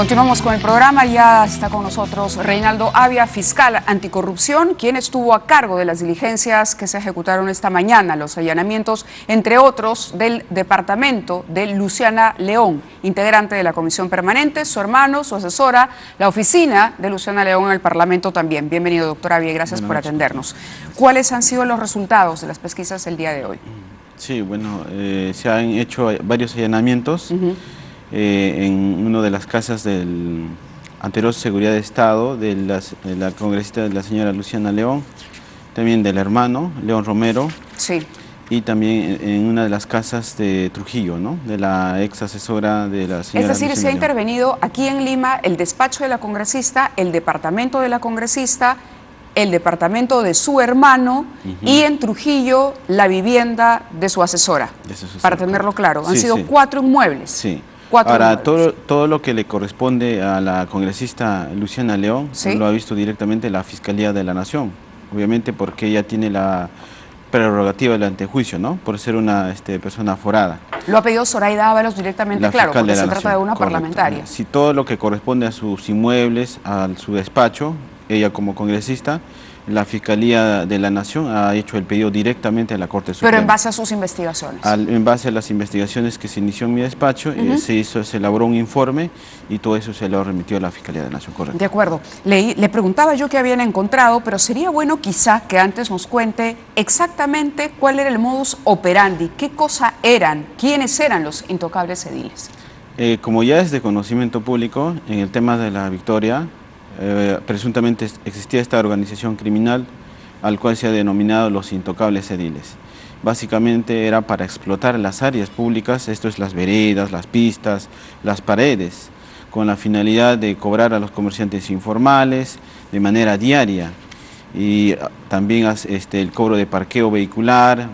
Continuamos con el programa, ya está con nosotros Reinaldo Avia, fiscal anticorrupción, quien estuvo a cargo de las diligencias que se ejecutaron esta mañana, los allanamientos, entre otros, del departamento de Luciana León, integrante de la comisión permanente, su hermano, su asesora, la oficina de Luciana León en el Parlamento también. Bienvenido, doctor Avia, y gracias por atendernos. ¿Cuáles han sido los resultados de las pesquisas el día de hoy? Sí, bueno, se han hecho varios allanamientos. En una de las casas del anterior Seguridad de Estado de la congresista de la señora Luciana León, también del hermano León Romero, sí, y también en una de las casas de Trujillo, ¿no?, de la ex asesora de la señora. Es decir, se ha intervenido aquí en Lima el despacho de la congresista, el departamento de la congresista, el departamento de su hermano y en Trujillo la vivienda de su asesora, para tenerlo claro. Han sido 4 inmuebles. Sí. Ahora, todo lo que le corresponde a la congresista Luciana León, ¿sí?, lo ha visto directamente la Fiscalía de la Nación, obviamente porque ella tiene la prerrogativa del antejuicio, ¿no?, por ser una persona aforada. Lo ha pedido Zoraida Ábalos directamente, claro, porque se trata de una parlamentaria. Si todo lo que corresponde a sus inmuebles, a su despacho, ella como congresista, la Fiscalía de la Nación ha hecho el pedido directamente a la Corte Suprema. Pero en base a sus investigaciones. En base a las investigaciones que se inició en mi despacho, se elaboró un informe y todo eso se lo remitió a la Fiscalía de la Nación, correcto. De acuerdo. Le preguntaba yo qué habían encontrado, pero sería bueno quizá que antes nos cuente exactamente cuál era el modus operandi, qué cosa eran, quiénes eran los intocables ediles. Como ya es de conocimiento público, en el tema de la Victoria, presuntamente existía esta organización criminal al cual se ha denominado los intocables ediles. Básicamente era para explotar las áreas públicas, esto es las veredas, las pistas, las paredes, con la finalidad de cobrar a los comerciantes informales de manera diaria y también el cobro de parqueo vehicular,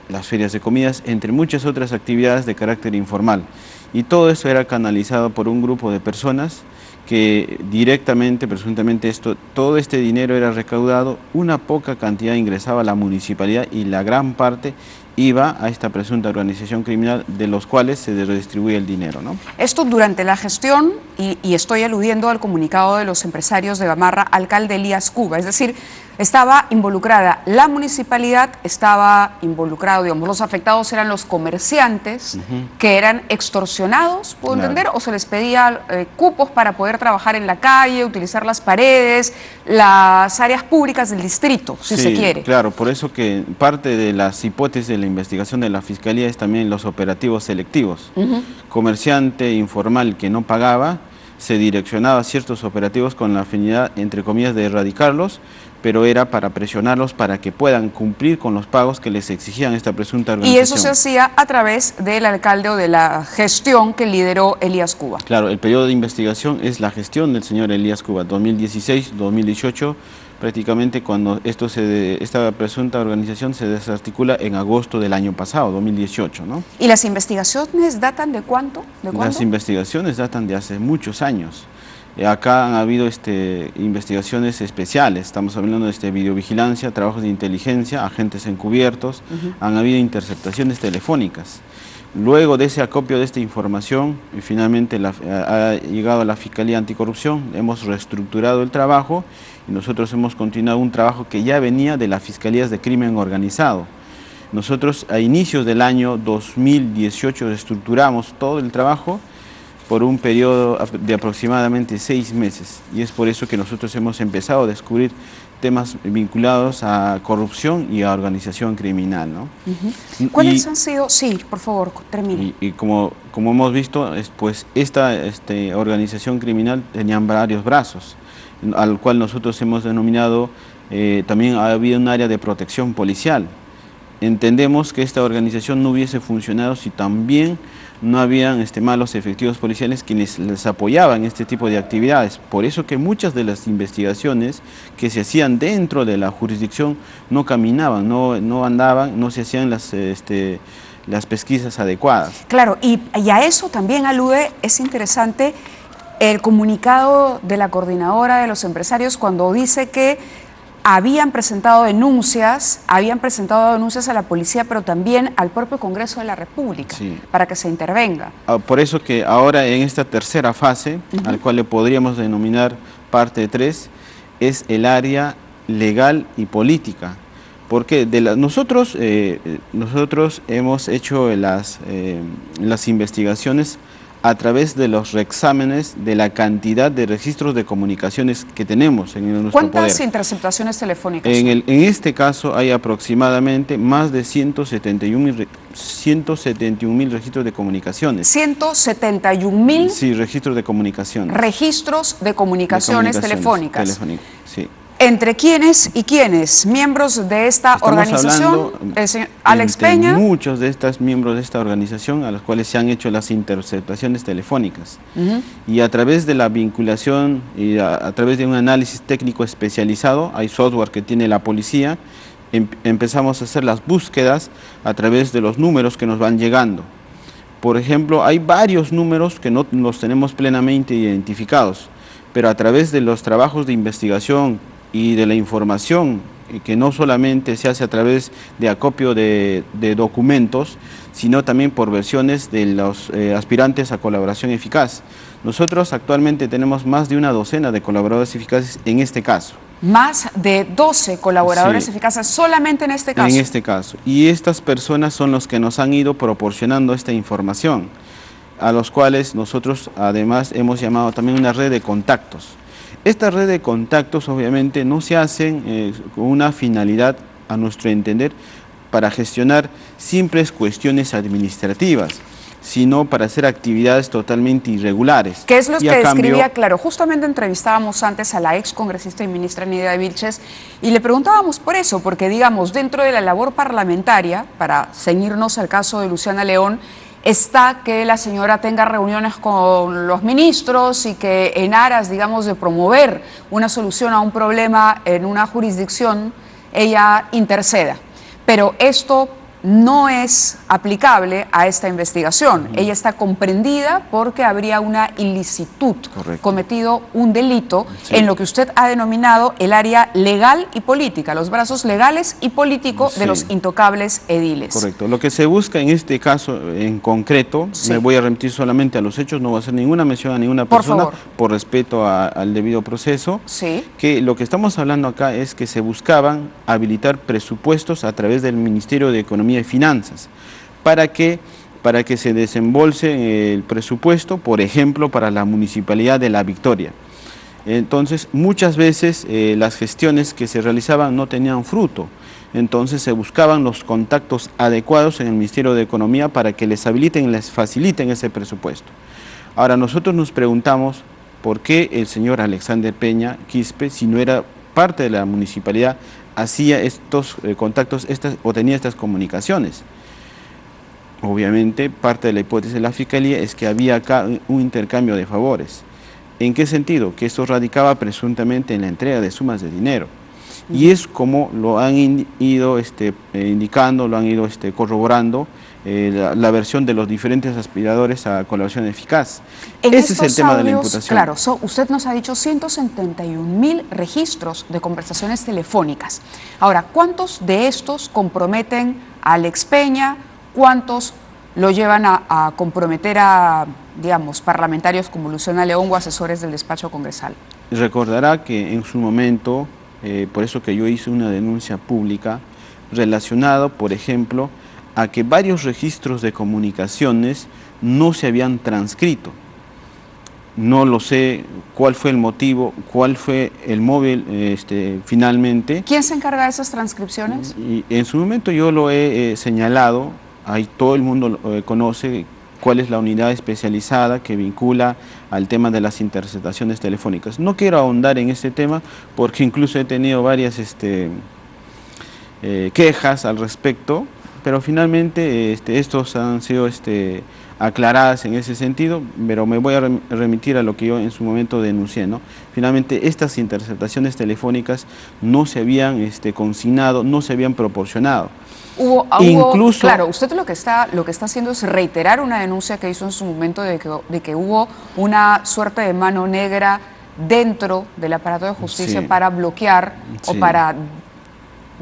las ferias de comidas, entre muchas otras actividades de carácter informal. Y todo eso era canalizado por un grupo de personas que directamente, presuntamente, todo este dinero era recaudado, una poca cantidad ingresaba a la municipalidad y la gran parte iba a esta presunta organización criminal de los cuales se redistribuye el dinero, ¿no? Esto durante la gestión, y estoy aludiendo al comunicado de los empresarios de Gamarra, alcalde Elías Cuba, es decir, estaba involucrada la municipalidad, estaba involucrado, digamos, los afectados eran los comerciantes que eran extorsionados, ¿puedo entender? O se les pedía cupos para poder trabajar en la calle, utilizar las paredes, las áreas públicas del distrito, si se quiere. Claro, por eso que parte de las hipótesis de la investigación de la Fiscalía es también los operativos selectivos. Comerciante informal que no pagaba, se direccionaba a ciertos operativos con la finalidad, entre comillas, de erradicarlos, pero era para presionarlos para que puedan cumplir con los pagos que les exigían esta presunta organización. Y eso se hacía a través del alcalde o de la gestión que lideró Elías Cuba. Claro, el periodo de investigación es la gestión del señor Elías Cuba, 2016-2018, prácticamente cuando esta presunta organización se desarticula en agosto del año pasado, 2018, ¿no? ¿Y las investigaciones datan de cuánto? Las investigaciones datan de hace muchos años. Acá han habido investigaciones especiales, estamos hablando de videovigilancia, trabajos de inteligencia, agentes encubiertos, han habido interceptaciones telefónicas. Luego de ese acopio de esta información, y finalmente ha llegado a la Fiscalía Anticorrupción, hemos reestructurado el trabajo y nosotros hemos continuado un trabajo que ya venía de las Fiscalías de Crimen Organizado. Nosotros a inicios del año 2018 reestructuramos todo el trabajo por un periodo de aproximadamente 6 meses y es por eso que nosotros hemos empezado a descubrir temas vinculados a corrupción y a organización criminal, ¿no? ¿Cuáles han sido? Sí, por favor, termine. Y como hemos visto, pues esta organización criminal tenían varios brazos, al cual nosotros hemos denominado, también ha habido un área de protección policial. Entendemos que esta organización no hubiese funcionado si también no habían malos efectivos policiales quienes les apoyaban este tipo de actividades. Por eso que muchas de las investigaciones que se hacían dentro de la jurisdicción no caminaban, no andaban, no se hacían las pesquisas adecuadas. Claro, y a eso también alude, es interesante, el comunicado de la coordinadora de los empresarios cuando dice que habían presentado denuncias a la policía, pero también al propio Congreso de la República, sí, para que se intervenga. Por eso que ahora en esta tercera fase, al cual le podríamos denominar parte 3, es el área legal y política. Porque nosotros hemos hecho las investigaciones a través de los reexámenes de la cantidad de registros de comunicaciones que tenemos en nuestro poder. ¿Cuántas interceptaciones telefónicas? En este caso hay aproximadamente más de 171.000 registros de comunicaciones. 171.000 sí, registros de comunicaciones. Registros de comunicaciones telefónicas. Sí. ¿Entre quiénes y quiénes? ¿Miembros de esta organización? El señor Alex Peña. Muchos de estos miembros de esta organización a los cuales se han hecho las interceptaciones telefónicas. Y a través de la vinculación y a través de un análisis técnico especializado, hay software que tiene la policía, empezamos a hacer las búsquedas a través de los números que nos van llegando. Por ejemplo, hay varios números que no los tenemos plenamente identificados, pero a través de los trabajos de investigación y de la información, que no solamente se hace a través de acopio de documentos, sino también por versiones de los aspirantes a colaboración eficaz. Nosotros actualmente tenemos más de una docena de colaboradores eficaces en este caso. Más de 12 colaboradores eficaces solamente en este caso. En este caso. Y estas personas son los que nos han ido proporcionando esta información, a los cuales nosotros además hemos llamado también una red de contactos. Esta red de contactos obviamente no se hacen con una finalidad, a nuestro entender, para gestionar simples cuestiones administrativas, sino para hacer actividades totalmente irregulares. ¿Qué es lo que describía? Claro, justamente entrevistábamos antes a la ex congresista y ministra Nidia Vilches y le preguntábamos por eso, porque digamos, dentro de la labor parlamentaria, para ceñirnos al caso de Luciana León, está que la señora tenga reuniones con los ministros y que en aras, digamos, de promover una solución a un problema en una jurisdicción, ella interceda. Pero esto no es aplicable a esta investigación. Ella está comprendida porque habría una ilicitud, cometido un delito en lo que usted ha denominado el área legal y política, los brazos legales y políticos de los intocables ediles. Correcto. Lo que se busca en este caso en concreto, me voy a remitir solamente a los hechos, no voy a hacer ninguna mención a ninguna persona por respeto al debido proceso, que lo que estamos hablando acá es que se buscaban habilitar presupuestos a través del Ministerio de Economía y Finanzas, para que se desembolse el presupuesto, por ejemplo, para la Municipalidad de La Victoria. Entonces, muchas veces las gestiones que se realizaban no tenían fruto, entonces se buscaban los contactos adecuados en el Ministerio de Economía para que les habiliten, les faciliten ese presupuesto. Ahora, nosotros nos preguntamos por qué el señor Alexander Peña Quispe, si no era parte de la municipalidad, hacía estos contactos o tenía estas comunicaciones. Obviamente, parte de la hipótesis de la Fiscalía es que había acá un intercambio de favores. ¿En qué sentido? Que esto radicaba presuntamente en la entrega de sumas de dinero. Y es como lo han ido indicando, lo han ido corroborando la versión de los diferentes aspiradores a colaboración eficaz. Ese es el tema de la imputación. Claro, usted nos ha dicho 171.000 registros de conversaciones telefónicas. Ahora, ¿cuántos de estos comprometen a Alex Peña? ¿Cuántos lo llevan a comprometer a, digamos, parlamentarios como Luciana León o asesores del despacho congresal? Recordará que en su momento, por eso que yo hice una denuncia pública relacionada, por ejemplo, a que varios registros de comunicaciones no se habían transcrito. No lo sé cuál fue el motivo, cuál fue el móvil finalmente. ¿Quién se encarga de esas transcripciones? Y en su momento yo lo he señalado, ahí todo el mundo conoce cuál es la unidad especializada que vincula al tema de las interceptaciones telefónicas. No quiero ahondar en este tema porque incluso he tenido varias quejas al respecto, pero finalmente estos han sido aclaradas en ese sentido, pero me voy a remitir a lo que yo en su momento denuncié, ¿no? Finalmente estas interceptaciones telefónicas no se habían consignado, no se habían proporcionado. Incluso, claro, usted lo que está haciendo es reiterar una denuncia que hizo en su momento de que hubo una suerte de mano negra dentro del aparato de justicia para bloquear o para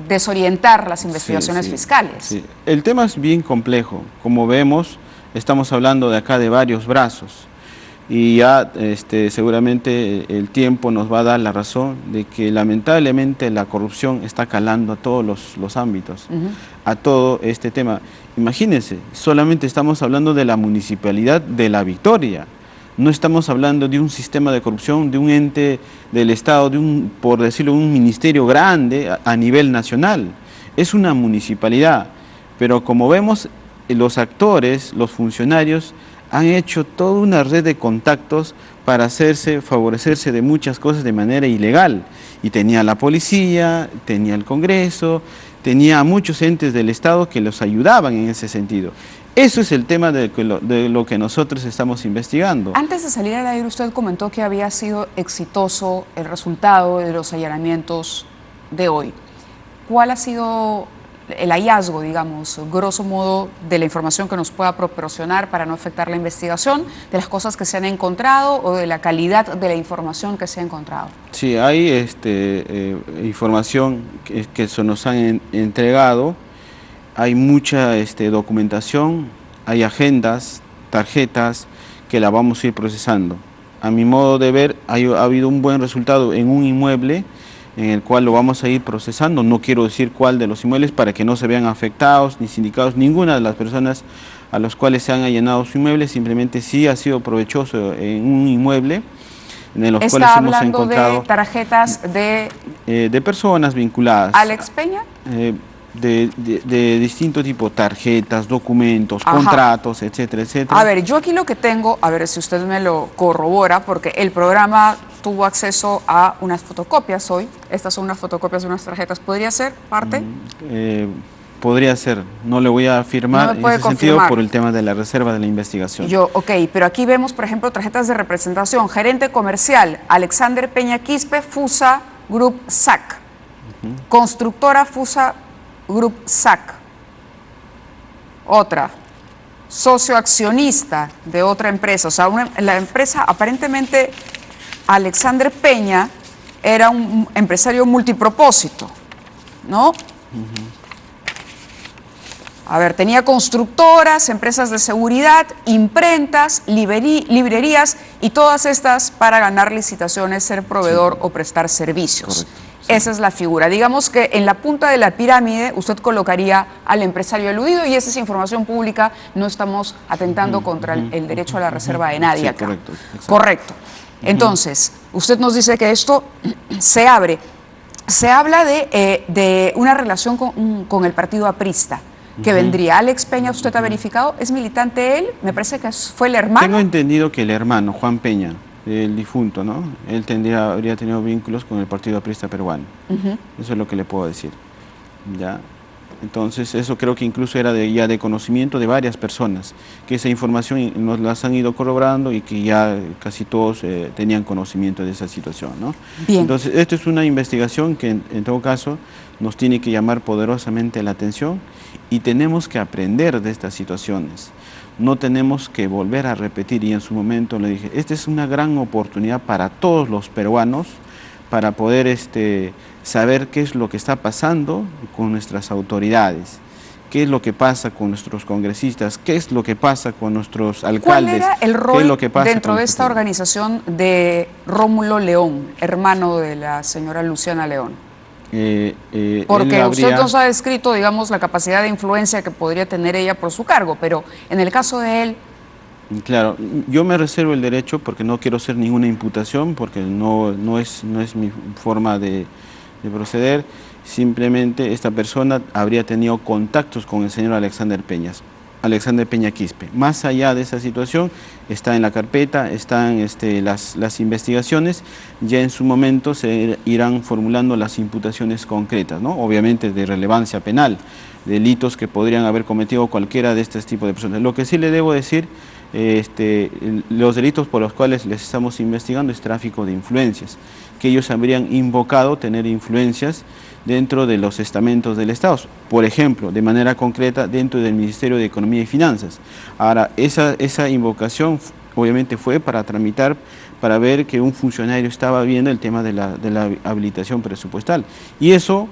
desorientar las investigaciones fiscales. Sí. El tema es bien complejo. Como vemos, estamos hablando de acá de varios brazos y ya seguramente el tiempo nos va a dar la razón de que lamentablemente la corrupción está calando a todos los ámbitos, a todo este tema. Imagínense, solamente estamos hablando de la municipalidad de La Victoria. No estamos hablando de un sistema de corrupción, de un ente del Estado, por decirlo, un ministerio grande a nivel nacional. Es una municipalidad, pero como vemos, los actores, los funcionarios, han hecho toda una red de contactos para favorecerse de muchas cosas de manera ilegal. Y tenía la policía, tenía el Congreso, tenía a muchos entes del Estado que los ayudaban en ese sentido. Eso es el tema de lo que nosotros estamos investigando. Antes de salir al aire, usted comentó que había sido exitoso el resultado de los allanamientos de hoy. ¿Cuál ha sido el hallazgo, digamos, grosso modo, de la información que nos pueda proporcionar para no afectar la investigación, de las cosas que se han encontrado o de la calidad de la información que se ha encontrado? Sí, hay información que se nos han entregado. Hay mucha documentación, hay agendas, tarjetas que la vamos a ir procesando. A mi modo de ver, ha habido un buen resultado en un inmueble en el cual lo vamos a ir procesando. No quiero decir cuál de los inmuebles para que no se vean afectados ni sindicados, ninguna de las personas a las cuales se han allanado su inmueble, simplemente sí ha sido provechoso en un inmueble en los cuales hemos encontrado de tarjetas de personas vinculadas. ¿Alex Peña? De distinto tipo, tarjetas, documentos, contratos, etcétera, etcétera. A ver, yo aquí lo que tengo, a ver si usted me lo corrobora, porque el programa tuvo acceso a unas fotocopias hoy. Estas son unas fotocopias de unas tarjetas. ¿Podría ser parte? Podría ser, no le voy a afirmar en ese sentido por el tema de la reserva de la investigación. Ok, pero aquí vemos, por ejemplo, tarjetas de representación. Gerente comercial, Alexander Peña Quispe, FUSA Group SAC. Constructora FUSA Group SAC. Otra, socio accionista de otra empresa. O sea, la empresa, aparentemente, Alexander Peña era un empresario multipropósito, ¿no? A ver, tenía constructoras, empresas de seguridad, imprentas, librerías y todas estas para ganar licitaciones, ser proveedor o prestar servicios. Correcto. Esa es la figura. Digamos que en la punta de la pirámide usted colocaría al empresario eludido y esa es información pública, no estamos atentando contra el derecho a la reserva de nadie acá. Correcto. Correcto. Entonces, usted nos dice que esto se abre. Se habla de una relación con el partido aprista que vendría. Alex Peña, ¿usted ha verificado? ¿Es militante él? Me parece que fue el hermano. Tengo entendido que el hermano, Juan Peña, el difunto, ¿no? Él habría tenido vínculos con el Partido Aprista Peruano. Eso es lo que le puedo decir. ¿Ya? Entonces, eso creo que incluso era ya de conocimiento de varias personas, que esa información nos las han ido corroborando y que ya casi todos tenían conocimiento de esa situación, ¿no? Bien. Entonces, esto es una investigación que en todo caso nos tiene que llamar poderosamente la atención y tenemos que aprender de estas situaciones. No tenemos que volver a repetir, y en su momento le dije, esta es una gran oportunidad para todos los peruanos para poder saber qué es lo que está pasando con nuestras autoridades, qué es lo que pasa con nuestros congresistas, qué es lo que pasa con nuestros alcaldes. ¿Cuál era el rol dentro de esta organización de Rómulo León, hermano de la señora Luciana León? Porque usted nos ha descrito, digamos, la capacidad de influencia que podría tener ella por su cargo, pero en el caso de él... Claro, yo me reservo el derecho porque no quiero hacer ninguna imputación, porque no es mi forma de proceder. Simplemente esta persona habría tenido contactos con el señor Alexander Peña Quispe. Más allá de esa situación, está en la carpeta, están las investigaciones, ya en su momento se irán formulando las imputaciones concretas, ¿no? Obviamente de relevancia penal, delitos que podrían haber cometido cualquiera de estos tipos de personas. Lo que sí le debo decir, los delitos por los cuales les estamos investigando es tráfico de influencias, que ellos habrían invocado tener influencias dentro de los estamentos del Estado, por ejemplo, de manera concreta dentro del Ministerio de Economía y Finanzas. Ahora, esa invocación obviamente fue para tramitar, para ver que un funcionario estaba viendo el tema de la habilitación presupuestal. Y eso,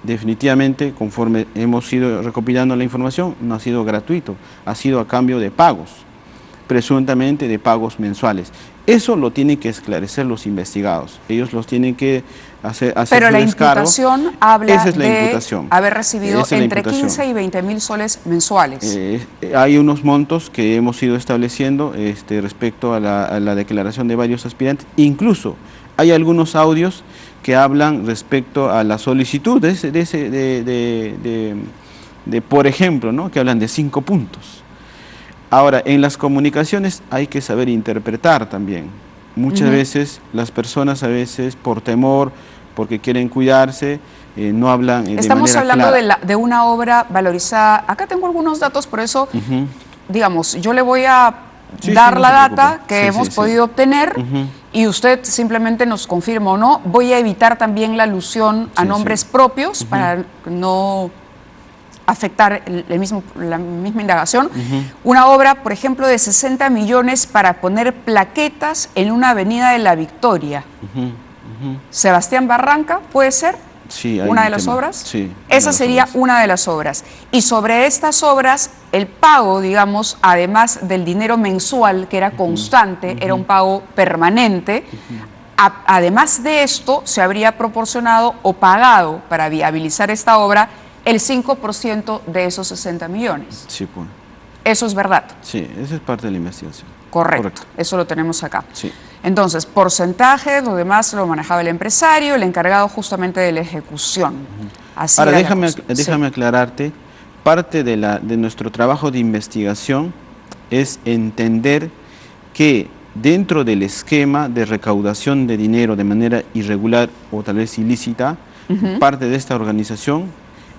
definitivamente, conforme hemos ido recopilando la información, no ha sido gratuito, ha sido a cambio de pagos, presuntamente de pagos mensuales. Eso lo tienen que esclarecer los investigados, ellos los tienen que hacer Pero su la descargo. imputación habla Esa es la de imputación. haber recibido Esa es la entre imputación. 15 y 20.000 soles mensuales. Hay unos montos que hemos ido estableciendo respecto a la declaración de varios aspirantes. Incluso hay algunos audios que hablan respecto a la solicitud por ejemplo, ¿no? Que hablan de 5 puntos. Ahora, en las comunicaciones hay que saber interpretar también. Muchas veces las personas, a veces por temor, porque quieren cuidarse, no hablan de manera clara. Estamos hablando de una obra valorizada. Acá tengo algunos datos, por eso, digamos, yo le voy a dar la data que hemos podido obtener y usted simplemente nos confirma o no. Voy a evitar también la alusión a nombres propios para no afectar la misma indagación. Una obra, por ejemplo, de 60 millones para poner plaquetas en una avenida de La Victoria. Sebastián Barranca, ¿puede ser? Sí, hay ¿Una de las obras? Sí. Esa sería una de las obras. Y sobre estas obras, el pago, digamos, además del dinero mensual, que era constante, era un pago permanente, además de esto, se habría proporcionado o pagado para viabilizar esta obra el 5% de esos 60 millones. Sí, pues. ¿Eso es verdad? Sí, esa es parte de la investigación. Correcto. Eso lo tenemos acá. Sí. Entonces, porcentaje, lo demás lo manejaba el empresario, el encargado justamente de la ejecución. Así ahora, era déjame aclararte, parte de nuestro trabajo de investigación es entender que dentro del esquema de recaudación de dinero de manera irregular o tal vez ilícita, parte de esta organización,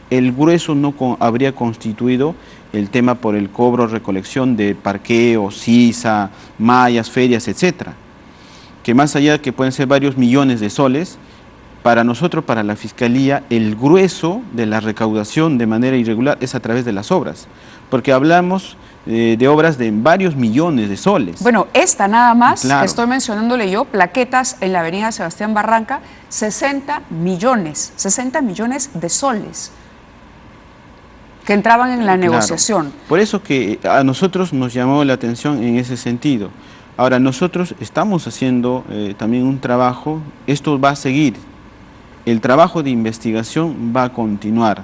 el grueso no habría constituido el tema por el cobro, recolección de parqueo, sisa, mallas, ferias, etcétera. Que más allá que pueden ser varios millones de soles, para nosotros, para la Fiscalía, el grueso de la recaudación de manera irregular es a través de las obras, porque hablamos de obras de varios millones de soles. Bueno, esta nada más, claro, que estoy mencionándole yo, plaquetas en la avenida Sebastián Barranca, 60 millones de soles que entraban en la negociación. Por eso que a nosotros nos llamó la atención en ese sentido. Ahora, nosotros estamos haciendo también un trabajo, esto va a seguir, el trabajo de investigación va a continuar.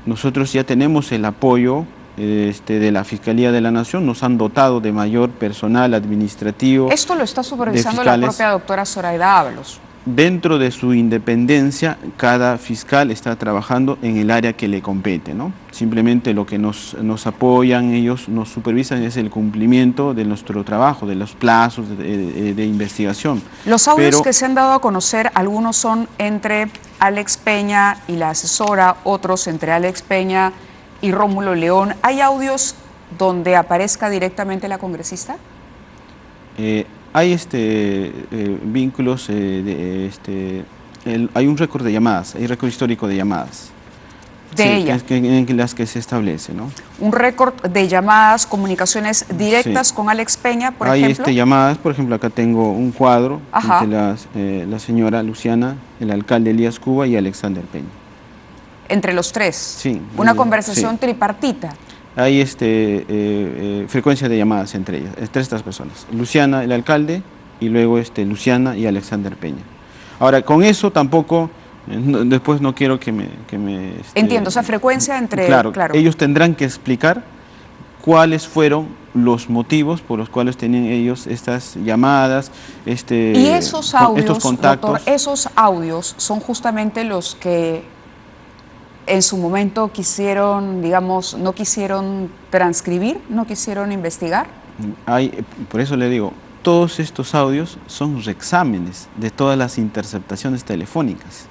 Nosotros ya tenemos el apoyo de la Fiscalía de la Nación, nos han dotado de mayor personal administrativo. Esto lo está supervisando la propia doctora Zoraida Ábalos. Dentro de su independencia, cada fiscal está trabajando en el área que le compete, ¿no? Simplemente lo que nos apoyan, ellos nos supervisan es el cumplimiento de nuestro trabajo, de los plazos de investigación. Los audios que se han dado a conocer, algunos son entre Alex Peña y la asesora, otros entre Alex Peña y Rómulo León. ¿Hay audios donde aparezca directamente la congresista? Hay vínculos, hay un récord de llamadas, hay récord histórico de llamadas. De ella. En las que se establece, ¿no? Un récord de llamadas, comunicaciones directas con Alex Peña, por ejemplo. Hay llamadas, por ejemplo, acá tengo un cuadro entre la señora Luciana, el alcalde Elías Cuba y Alexander Peña. Entre los tres. Sí. Una conversación tripartita. Hay frecuencia de llamadas entre ellas, entre estas personas. Luciana, el alcalde, y luego Luciana y Alexander Peña. Ahora, con eso tampoco, después no quiero que me entiendo, o sea, frecuencia entre... Claro, ellos tendrán que explicar cuáles fueron los motivos por los cuales tenían ellos estas llamadas, y esos audios, estos contactos. Doctor, esos audios son justamente los que en su momento quisieron, digamos, no quisieron transcribir, no quisieron investigar. Por eso le digo, todos estos audios son reexámenes de todas las interceptaciones telefónicas.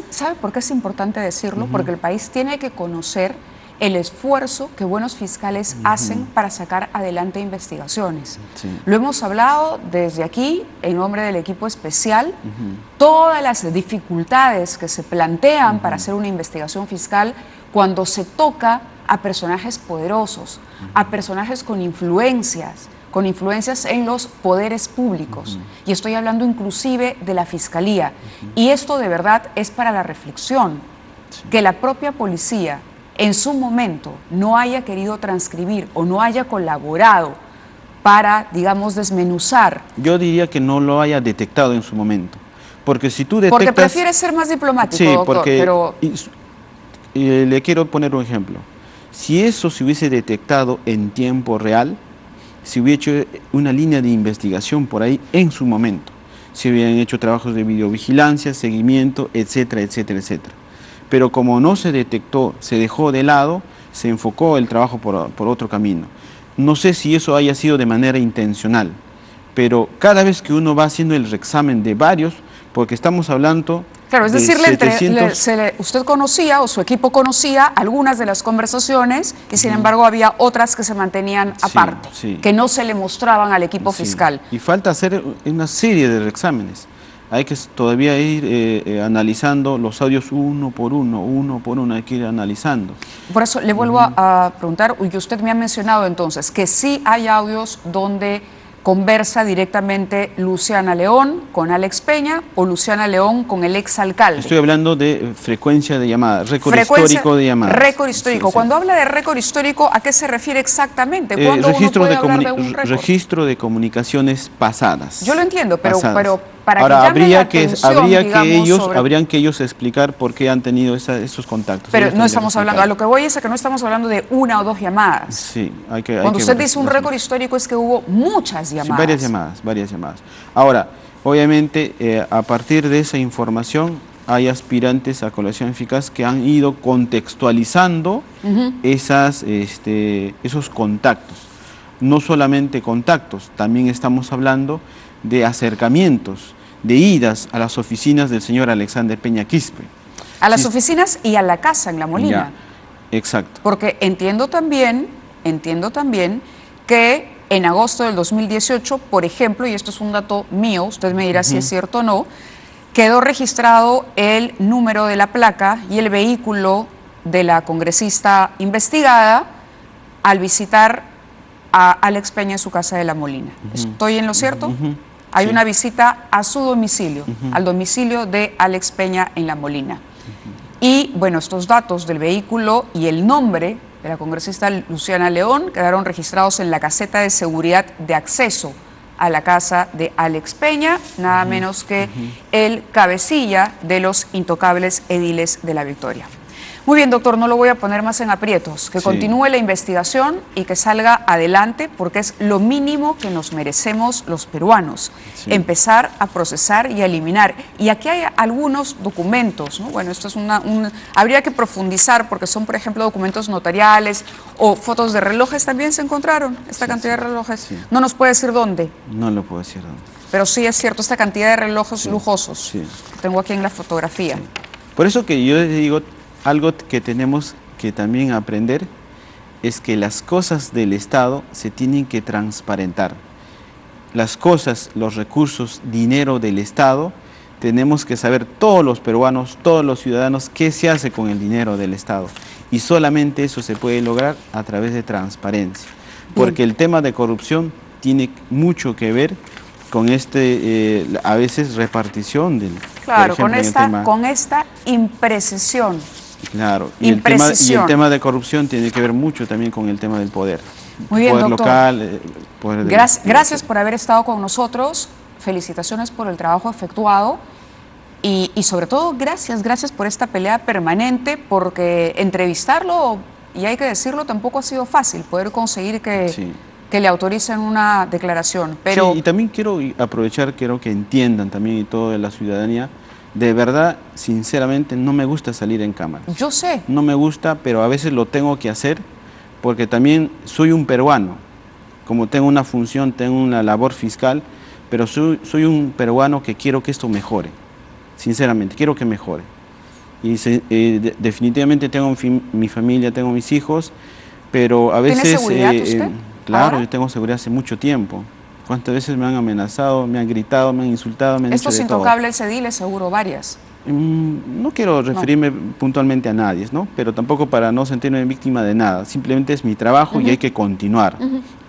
¿Sabe por qué es importante decirlo? Porque el país tiene que conocer el esfuerzo que buenos fiscales hacen para sacar adelante investigaciones. Sí. Lo hemos hablado desde aquí, en nombre del equipo especial, todas las dificultades que se plantean para hacer una investigación fiscal cuando se toca a personajes poderosos, a personajes con influencias, con influencias en los poderes públicos. Y estoy hablando inclusive de la Fiscalía. Y esto de verdad es para la reflexión, que la propia policía en su momento no haya querido transcribir o no haya colaborado para, digamos, desmenuzar. Yo diría que no lo haya detectado en su momento. Porque si tú detectas... Porque prefiere ser más diplomático, sí, doctor, porque pero... le quiero poner un ejemplo. Si eso se hubiese detectado en tiempo real, se hubiera hecho una línea de investigación por ahí en su momento. Se hubieran hecho trabajos de videovigilancia, seguimiento, etcétera, etcétera, etcétera. Pero como no se detectó, se dejó de lado, se enfocó el trabajo por otro camino. No sé si eso haya sido de manera intencional, pero cada vez que uno va haciendo el reexamen de varios, porque estamos hablando... Claro, es decir, 700... usted conocía o su equipo conocía algunas de las conversaciones y sin embargo había otras que se mantenían aparte, que no se le mostraban al equipo fiscal. Y falta hacer una serie de reexámenes. Hay que todavía ir analizando los audios uno por uno, hay que ir analizando. Por eso le vuelvo a preguntar, y usted me ha mencionado entonces que sí hay audios donde conversa directamente Luciana León con Alex Peña o Luciana León con el exalcalde. Estoy hablando de frecuencia de llamadas, récord histórico de llamadas. Récord histórico. Cuando habla de récord histórico, ¿a qué se refiere exactamente? ¿Cuándo uno puede hablar de un récord? Registro de comunicaciones pasadas. Yo lo entiendo, pero para ahora, que llame la atención, habrían que ellos explicar por qué han tenido esos contactos. Pero no estamos hablando, a lo que voy es a que no estamos hablando de una o dos llamadas. Sí, Cuando usted dice un récord histórico es que hubo muchas llamadas. Sí, varias llamadas. Ahora, obviamente, a partir de esa información, hay aspirantes a colaboración eficaz que han ido contextualizando esos contactos. No solamente contactos, también estamos hablando de acercamientos, de idas a las oficinas del señor Alexander Peña Quispe. A las oficinas y a la casa en La Molina. Ya, exacto. Porque entiendo también que en agosto del 2018, por ejemplo, y esto es un dato mío, usted me dirá si es cierto o no, quedó registrado el número de la placa y el vehículo de la congresista investigada al visitar a Alex Peña en su casa de La Molina. ¿Estoy en lo cierto? Hay una visita a su domicilio, al domicilio de Alex Peña en La Molina. Y bueno, estos datos del vehículo y el nombre de la congresista Luciana León quedaron registrados en la caseta de seguridad de acceso a la casa de Alex Peña, nada menos que el cabecilla de los intocables ediles de La Victoria. Muy bien, doctor, no lo voy a poner más en aprietos, que continúe la investigación y que salga adelante, porque es lo mínimo que nos merecemos los peruanos, empezar a procesar y a eliminar. Y aquí hay algunos documentos, ¿no? Bueno, esto es habría que profundizar, porque son, por ejemplo, documentos notariales o fotos de relojes, también se encontraron, esta cantidad de relojes. No nos puede decir dónde. No lo puedo decir dónde. Pero sí es cierto, esta cantidad de relojes lujosos. Tengo aquí en la fotografía. Por eso que yo les digo, algo que tenemos que también aprender es que las cosas del Estado se tienen que transparentar. Las cosas, los recursos, dinero del Estado, tenemos que saber todos los peruanos, todos los ciudadanos, qué se hace con el dinero del Estado. Y solamente eso se puede lograr a través de transparencia. Porque el tema de corrupción tiene mucho que ver con a veces repartición del... Claro, con esta imprecisión. Claro, y el tema de corrupción tiene que ver mucho también con el tema del poder. Muy bien, poder doctor. Local, poder gracias por haber estado con nosotros, felicitaciones por el trabajo efectuado y sobre todo gracias por esta pelea permanente, porque entrevistarlo, y hay que decirlo, tampoco ha sido fácil poder conseguir que le autoricen una declaración. Pero... Sí, y también quiero aprovechar, quiero que entiendan también y toda la ciudadanía. De verdad, sinceramente, no me gusta salir en cámara. Yo sé. No me gusta, pero a veces lo tengo que hacer porque también soy un peruano. Como tengo una función, tengo una labor fiscal, pero soy un peruano que quiero que esto mejore. Sinceramente, quiero que mejore. Y definitivamente tengo mi familia, tengo mis hijos, pero a veces... ¿Tiene seguridad usted? Claro, ¿Ahora? yo tengo seguridad hace mucho tiempo. cuántas veces me han amenazado, me han gritado, me han insultado, me han dicho de todo. Estos intocables ediles, seguro varias. No quiero referirme puntualmente a nadie, ¿no? Pero tampoco para no sentirme víctima de nada. Simplemente es mi trabajo y hay que continuar.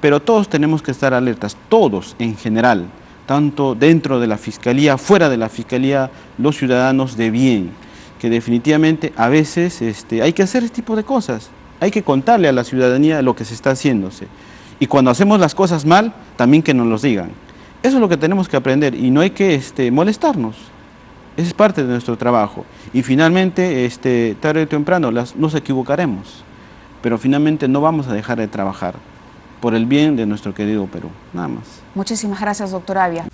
Pero todos tenemos que estar alertas, todos en general, tanto dentro de la Fiscalía, fuera de la Fiscalía, los ciudadanos de bien, que definitivamente a veces hay que hacer este tipo de cosas. Hay que contarle a la ciudadanía lo que se está haciéndose. Y cuando hacemos las cosas mal, también que nos los digan. Eso es lo que tenemos que aprender y no hay que molestarnos. Esa es parte de nuestro trabajo. Y finalmente, tarde o temprano, nos equivocaremos. Pero finalmente no vamos a dejar de trabajar por el bien de nuestro querido Perú. Nada más. Muchísimas gracias, doctor Avia.